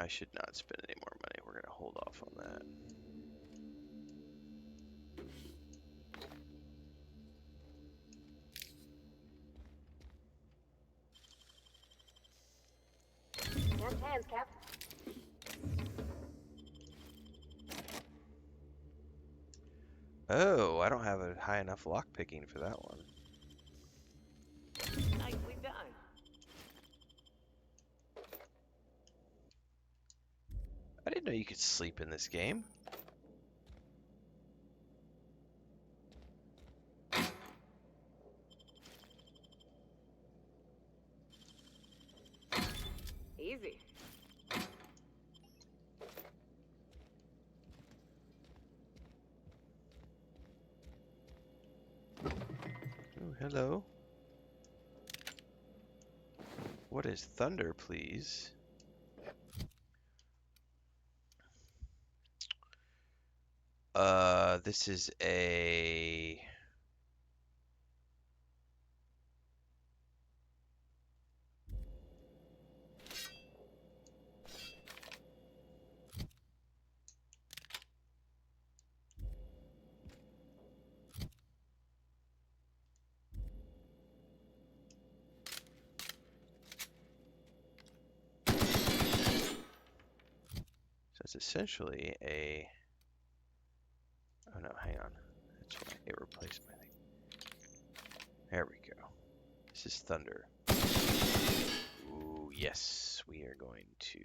I should not spend any more money. We're gonna hold off on that. Nice hands, Cap. Oh, I don't have a high enough lock picking for that one. Nicely done. I didn't know you could sleep in this game. Easy. Oh, hello. What is thunder, please? This is a... So it's essentially a... Oh no, hang on. That's why it replaced my thing. There we go. This is thunder. Ooh, yes. We are going to...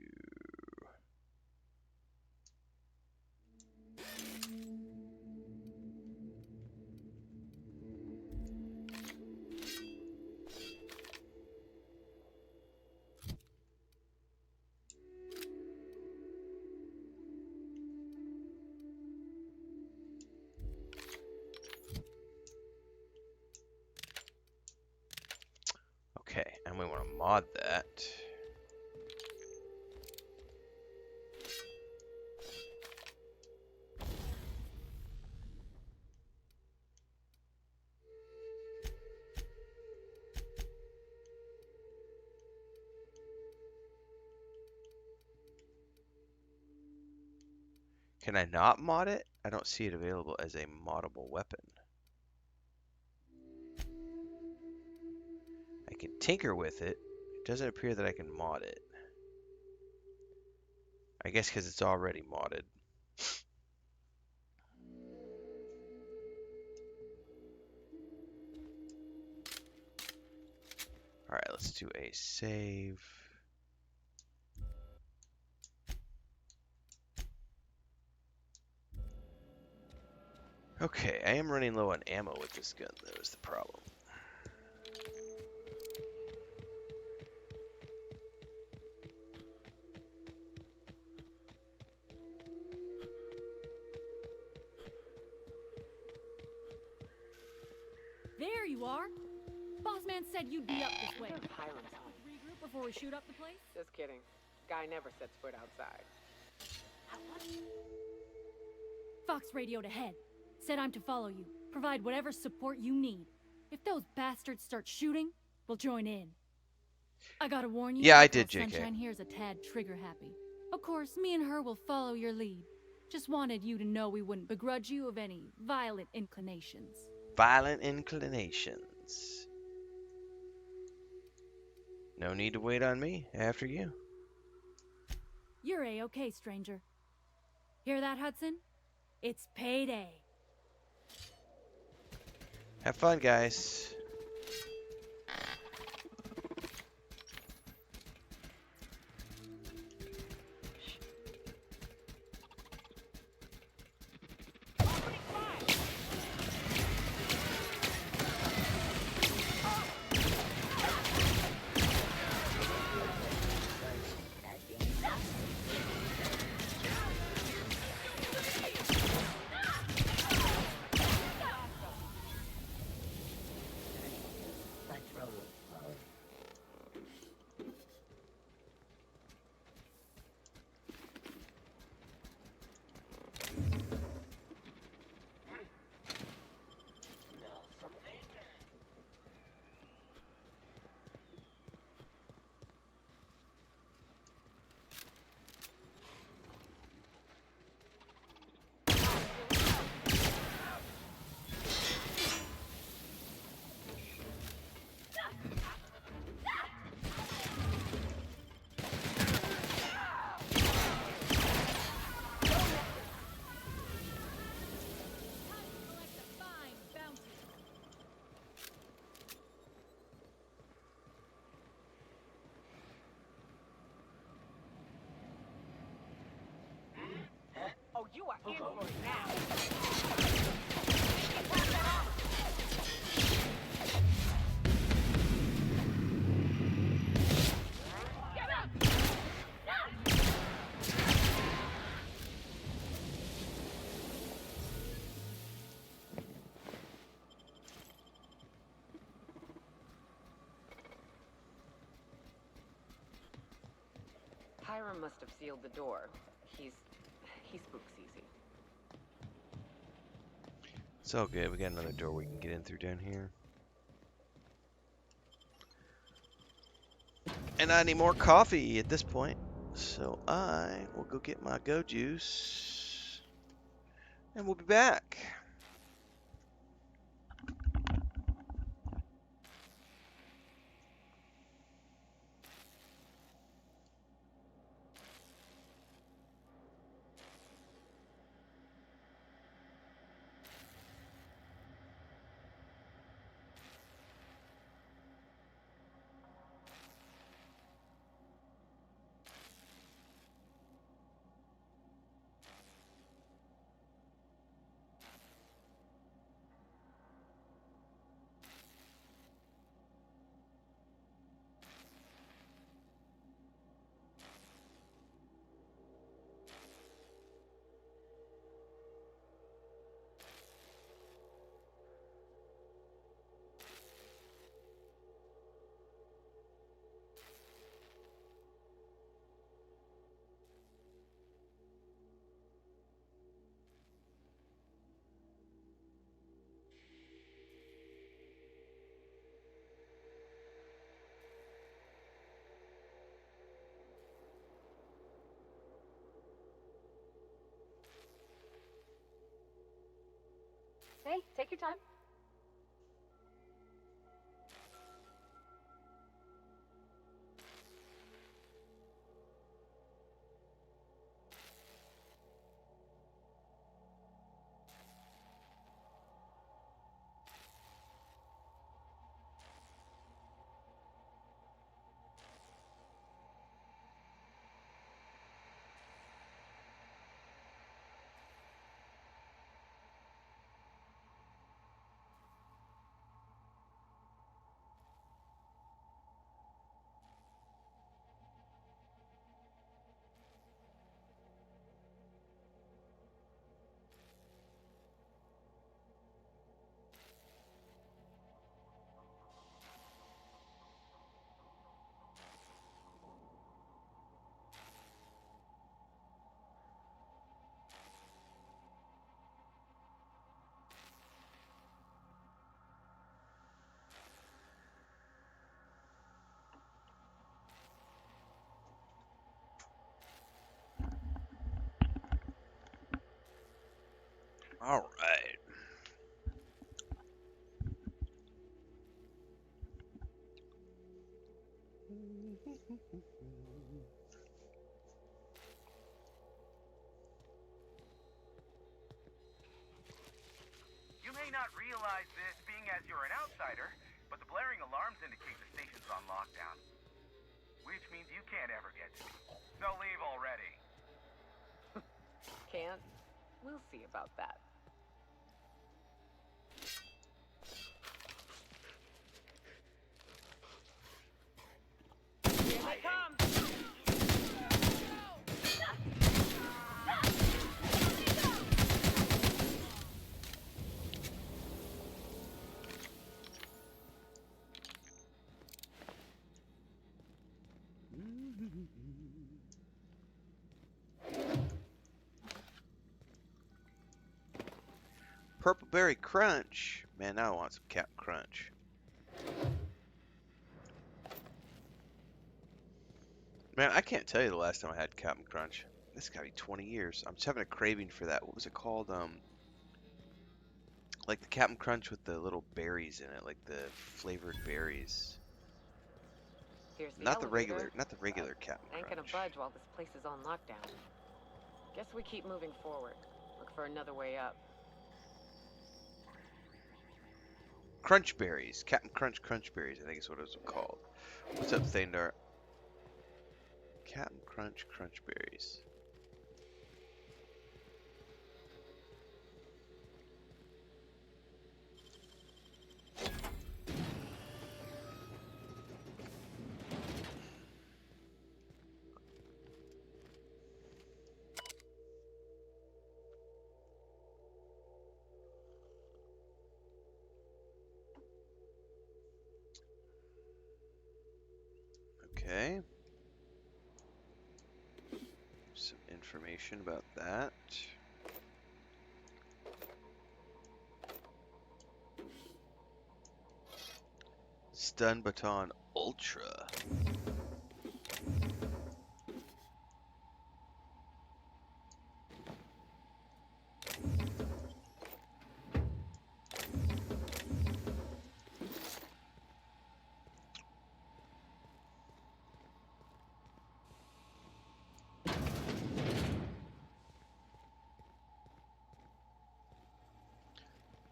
Okay, and we want to mod that. Can I not mod it? I don't see it available as a moddable weapon. I can tinker with it. It doesn't appear that I can mod it. I guess because it's already modded. Alright, let's do a save. Okay, I am running low on ammo with this gun, though, is the problem. There you are. Boss man said you'd be up this way. They're pirates, huh? Regroup before we shoot up the place? Just kidding. Guy never sets foot outside. Fox radioed ahead. Said I'm to follow you. Provide whatever support you need. If those bastards start shooting, we'll join in. I gotta warn you. Yeah, I did, JK. Sunshine here's a tad trigger happy. Of course, me and her will follow your lead. Just wanted you to know we wouldn't begrudge you of any violent inclinations. Violent inclinations. No need to wait on me. After you. You're A-okay, stranger. Hear that, Hudson? It's payday. Have fun, guys. In for it now. Get up! Hiram must have sealed the door. He spooks easy. It's all good. We got another door we can get in through down here. And I need more coffee at this point. So I will go get my go juice. And we'll be back. Hey, take your time. All right. You may not realize this, being as you're an outsider, but the blaring alarms indicate the station's on lockdown. Which means you can't ever get to me. So leave already. Can't? We'll see about that. Here they come! Purple Berry Crunch. Man, now I want some Captain Crunch. Man, I can't tell you the last time I had Captain Crunch. This has got to be 20 years. I'm just having a craving for that. What was it called? Like the Captain Crunch with the little berries in it, like the flavored berries. Here's the Not the elevator, regular Captain ain't gonna Crunch. budge while this place is on lockdown. Guess we keep moving forward. Look for another way up. Crunch berries. Captain Crunch Crunch berries, I think is what it was called. What's up, Thandar? Captain Crunch Crunch berries. Okay. Some information about that. Stun Baton Ultra.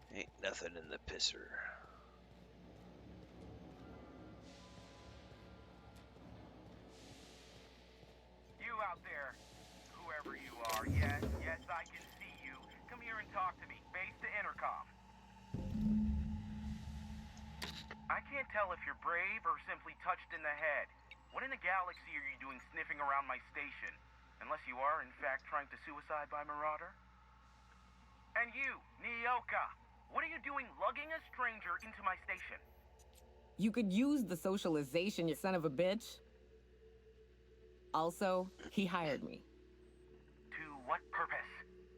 Ain't nothing in the pisser. You out there, whoever you are, yes, I can see you. Come here and talk to me. Base to intercom. I can't tell if you're brave or simply touched in the head. What in the galaxy are you doing sniffing around my station? Unless you are, in fact, trying to suicide by Marauder? And you, Nyoka, what are you doing lugging a stranger into my station? You could use the socialization, you son of a bitch. Also, he hired me. To what purpose?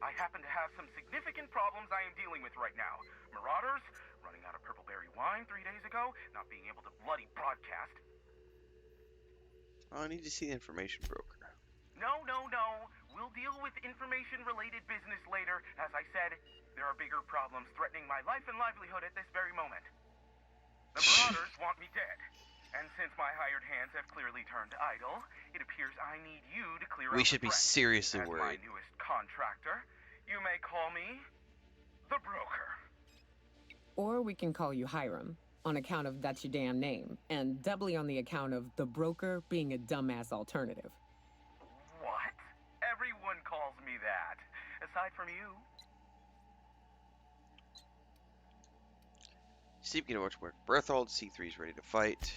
I happen to have some significant problems I am dealing with right now. Marauders, running out of purple berry wine 3 days ago, not being able to bloody broadcast. Oh, I need to see the information broker. No. We'll deal with information-related business later. As I said, there are bigger problems threatening my life and livelihood at this very moment. The Marauders want me dead. And since my hired hands have clearly turned idle, it appears I need you to clear out We should the be threat. seriously As worried. my newest contractor, you may call me the broker. Or we can call you Hiram, on account of that's your damn name, and doubly on the account of the broker being a dumbass alternative. What? Everyone calls me that. Aside from you. Steve can watch work. Berthold, C3's ready to fight.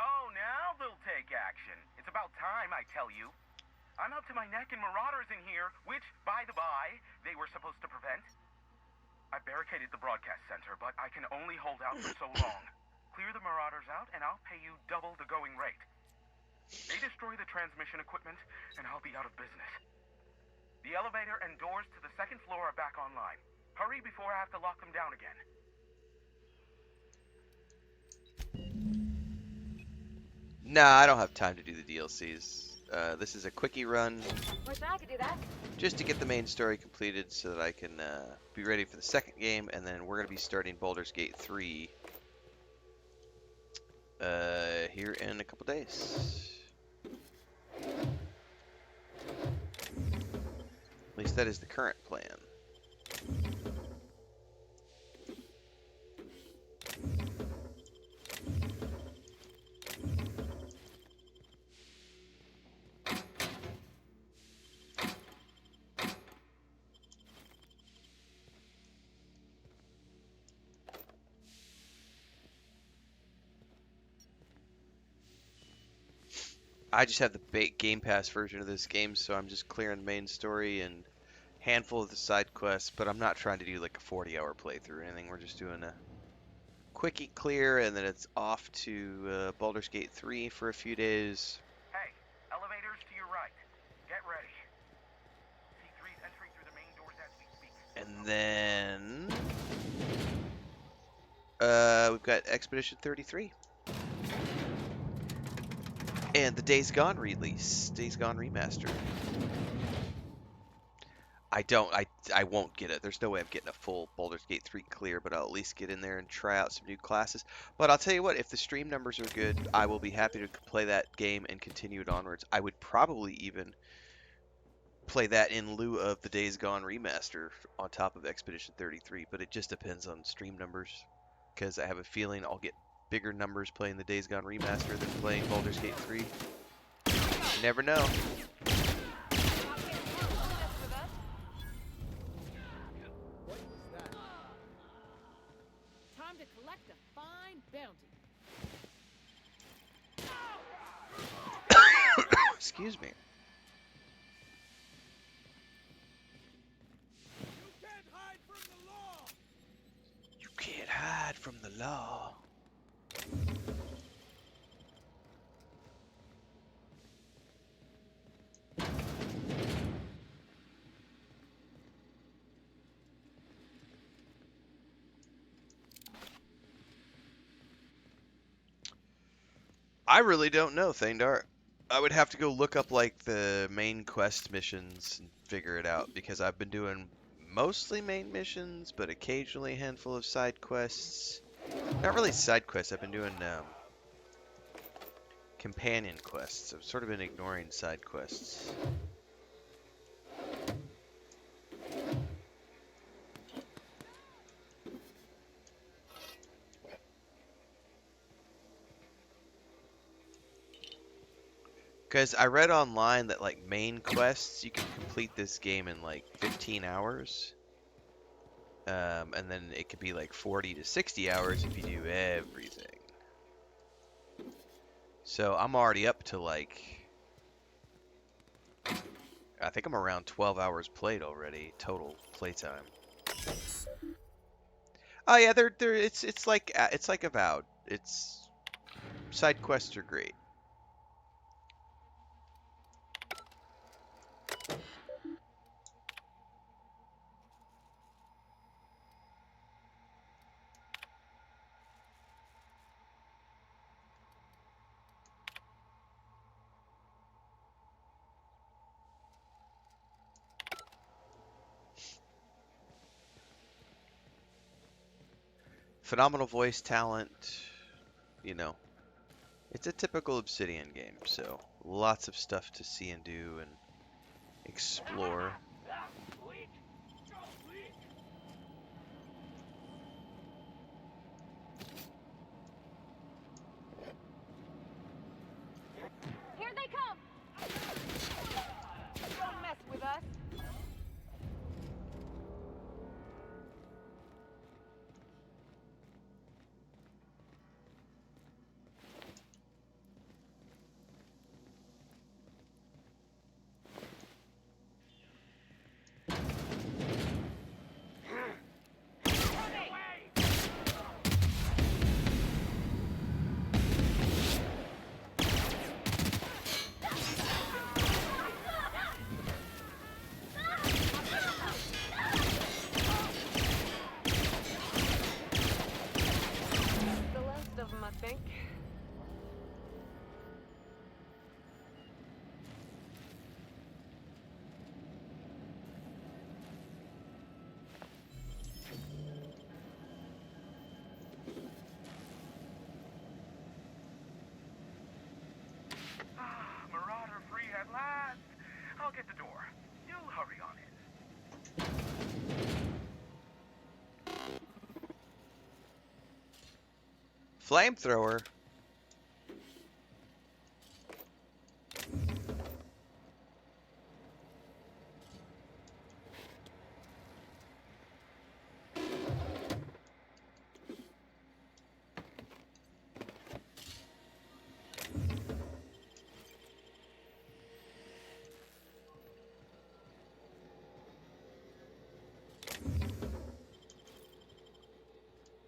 Oh, now they'll take action. It's about time, I tell you. I'm up to my neck in Marauders in here, which, by the by, they were supposed to prevent. I barricaded the broadcast center, but I can only hold out for so long. Clear the Marauders out, and I'll pay you double the going rate. They destroy the transmission equipment, and I'll be out of business. The elevator and doors to the second floor are back online. Hurry before I have to lock them down again. Nah, I don't have time to do the DLCs. This is a quickie run, Wish I could do that. just to get the main story completed so that I can be ready for the second game, and then we're going to be starting Baldur's Gate 3 here in a couple days. At least that is the current plan. I just have the Game Pass version of this game, so I'm just clearing the main story and handful of the side quests, but I'm not trying to do like a 40-hour playthrough or anything. We're just doing a quickie clear, and then it's off to Baldur's Gate 3 for a few days. Hey, elevators to your right. Get ready. C3's entering through the main doors as we speak. And then we've got Expedition 33. And the Days Gone release, Days Gone remaster. I won't get it. There's no way I'm getting a full Baldur's Gate 3 clear, but I'll at least get in there and try out some new classes. But I'll tell you what, if the stream numbers are good, I will be happy to play that game and continue it onwards. I would probably even play that in lieu of the Days Gone remaster on top of Expedition 33, but it just depends on stream numbers, because I have a feeling I'll get bigger numbers playing the Days Gone remaster than playing Baldur's Gate 3. You never know. Time to collect a fine bounty. Excuse me. You can't hide from the law. I really don't know, Thandar. I would have to go look up like the main quest missions and figure it out because I've been doing mostly main missions, but occasionally a handful of side quests. Not really side quests. I've been doing companion quests. I've sort of been ignoring side quests. Because I read online that like main quests, you can complete this game in like 15 hours. And then it could be like 40 to 60 hours if you do everything. So I'm already up to like, I think I'm around 12 hours played already, total playtime. Oh yeah, it's like Avowed. It's side quests are great. Phenomenal voice talent, you know. It's a typical Obsidian game, so lots of stuff to see and do and explore. Here they come! Don't mess with us. The last of them, I think. Marauder free at last. I'll get the door. You hurry on in. Flamethrower.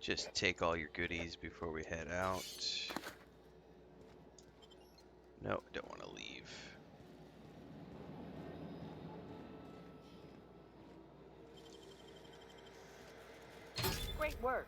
Just take all your goodies before we head out. No, don't want to leave. Great work.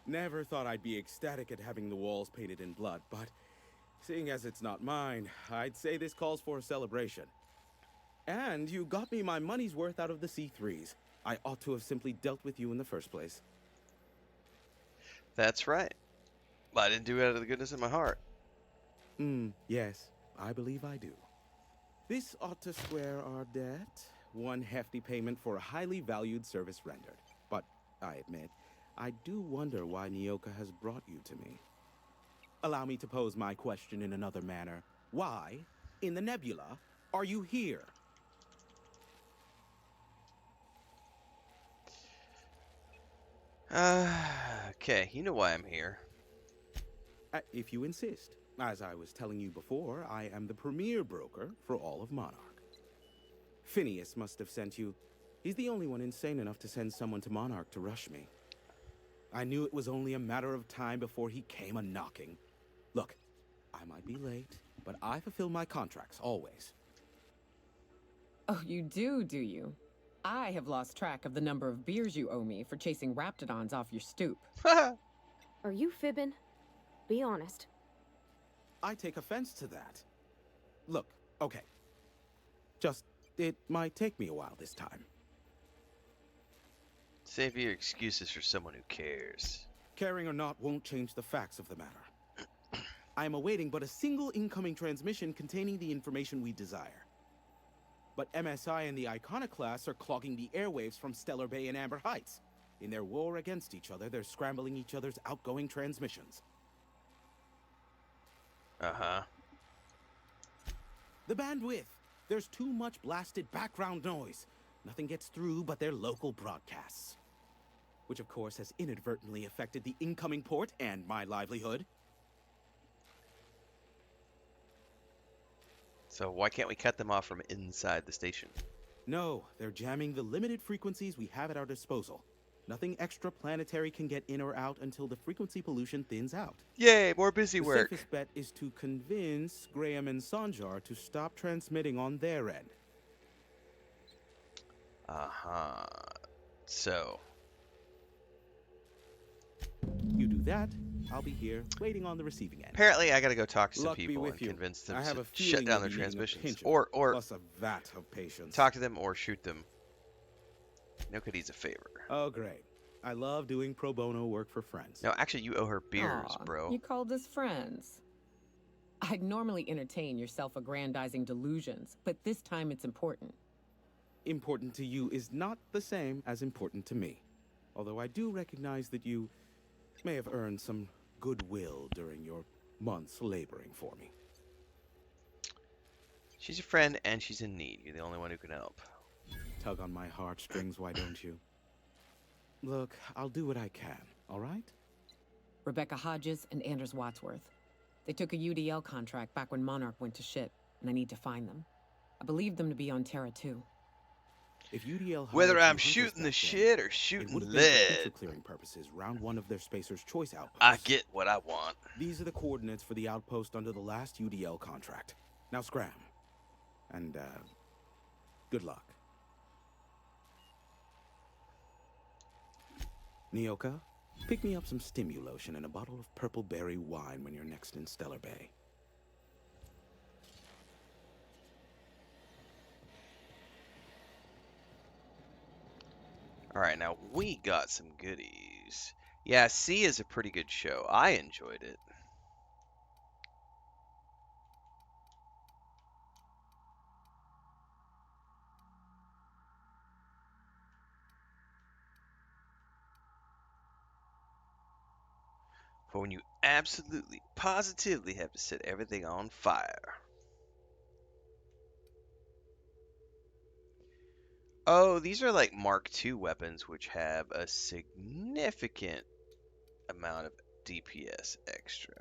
Never thought I'd be ecstatic at having the walls painted in blood, but seeing as it's not mine, I'd say this calls for a celebration. And you got me my money's worth out of the C3s. I ought to have simply dealt with you in the first place. That's right. I didn't do it out of the goodness of my heart. Yes, I believe I do. This ought to square our debt. One hefty payment for a highly valued service rendered. But I admit, I do wonder why Nyoka has brought you to me. Allow me to pose my question in another manner. Why, in the nebula, are you here? Okay, you know why I'm here. If you insist. As I was telling you before, I am the premier broker for all of Monarch. Phineas must have sent you. He's the only one insane enough to send someone to Monarch to rush me. I knew it was only a matter of time before he came a-knocking. Look, I might be late, but I fulfill my contracts, always. Oh, you do you? I have lost track of the number of beers you owe me for chasing raptidons off your stoop. Are you fibbing? Be honest. I take offense to that. Look, okay. Just, it might take me a while this time. Save your excuses for someone who cares. Caring or not won't change the facts of the matter. I am awaiting but a single incoming transmission containing the information we desire. But MSI and the Iconoclasts are clogging the airwaves from Stellar Bay and Amber Heights. In their war against each other, they're scrambling each other's outgoing transmissions. Uh-huh. The bandwidth. There's too much blasted background noise. Nothing gets through but their local broadcasts. Which of course has inadvertently affected the incoming port and my livelihood. So why can't we cut them off from inside the station? No, they're jamming the limited frequencies we have at our disposal. Nothing extraplanetary can get in or out until the frequency pollution thins out. Yay, more busy The work. safest bet is to convince Graham and Sanjar to stop transmitting on their end. Uh-huh. So, You do that, I'll be here, waiting on the receiving end. apparently I gotta go talk to some Luck be people with and you. convince them I have to a shut feeling down you'll their be needing a transmissions. pinch of Or plus a vat of patience. talk to them or shoot them. Nobody's a favor. Oh, great. I love doing pro bono work for friends. No, actually, you owe her beers, Aw, bro. You called us friends. I'd normally entertain your self-aggrandizing delusions, but this time it's important. Important to you is not the same as important to me. Although I do recognize that you may have earned some goodwill during your months laboring for me. She's a friend and she's in need. You're the only one who can help. Tug on my heartstrings, why don't you? Look, I'll do what I can, all right? Rebecca Hodges and Anders Wadsworth. They took a UDL contract back when Monarch went to shit, and I need to find them. I believe them to be on Terra 2. If UDL Whether hired some I'm hunters shooting back the then, shit or it shooting would have been for lead, picture clearing purposes, round one of their Spacer's Choice outposts. I get what I want. These are the coordinates for the outpost under the last UDL contract. Now scram. And, good luck. Nyoka, pick me up some Stimulotion and a bottle of purple berry wine when you're next in Stellar Bay. Alright, now we got some goodies. Yeah, C is a pretty good show. I enjoyed it. For when you absolutely, positively have to set everything on fire. Oh, these are like Mark II weapons, which have a significant amount of DPS extra.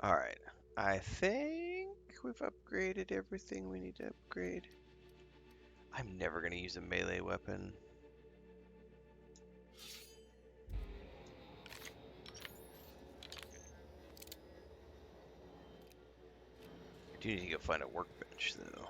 Alright. I think we've upgraded everything we need to upgrade. I'm never going to use a melee weapon. I do need to go find a workbench, though.